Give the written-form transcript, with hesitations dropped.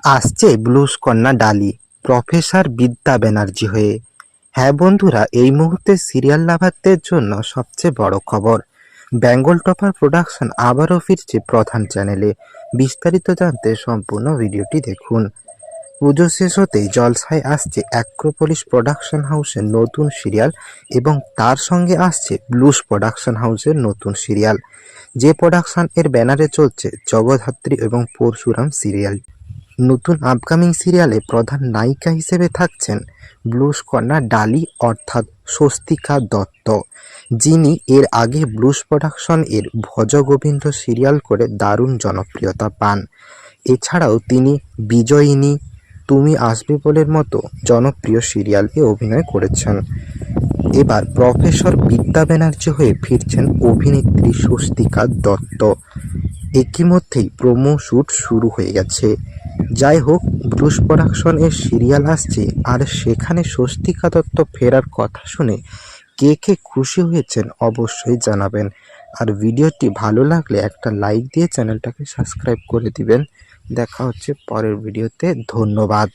আসছে ব্লুজ কন্যা ডালি প্রফেসর বিদ্যা ব্যানার্জি হয়ে। হ্যাঁ বন্ধুরা, এই মুহূর্তে সিরিয়াল লাভারদের জন্য সবচেয়ে বড় খবর, বেঙ্গল টপার প্রোডাকশন আবারও ফিরছে প্রধান চ্যানেলে। বিস্তারিত জানতে সম্পূর্ণ ভিডিওটি দেখুন। পুজো শেষ হতেই জলসায় আসছে অ্যাক্রোপলিস প্রোডাকশন হাউসের নতুন সিরিয়াল এবং তার সঙ্গে আসছে ব্লুজ প্রোডাকশন হাউসের নতুন সিরিয়াল, যে প্রোডাকশন এর ব্যানারে চলছে জগদ্ধাত্রী এবং পরশুরাম সিরিয়াল। নতুন আপকামিং সিরিয়ালে প্রধান নায়িকা হিসেবে থাকছেন ব্লুজ কন্যা ডালি অর্থাৎ স্বস্তিকা দত্ত, যিনি এর আগে ব্লুজ প্রোডাকশন এর ভজগোবিন্দ সিরিয়াল করে দারুণ জনপ্রিয়তা পান। এছাড়াও তিনি বিজয়িনী, তুমি আসবে বলের মতো জনপ্রিয় সিরিয়ালে অভিনয় করেছেন। এবার প্রফেসর বিদ্যা ব্যানার্জি হয়ে ফিরছেন অভিনেত্রী স্বস্তিকা দত্ত। ইতিমধ্যেই প্রোমো শ্যুট শুরু হয়ে গেছে। যাই হোক, ব্লুজ প্রোডাকশন এর সিরিয়াল আসছে আর সেখানে স্বস্তিকা দত্ত ফেরার কথা শুনে কে কে খুশি হয়েছেন অবশ্যই জানাবেন। আর ভিডিওটি ভালো লাগলে একটা লাইক দিয়ে চ্যানেলটাকে সাবস্ক্রাইব করে দিবেন। দেখা হচ্ছে পরের ভিডিওতে। ধন্যবাদ।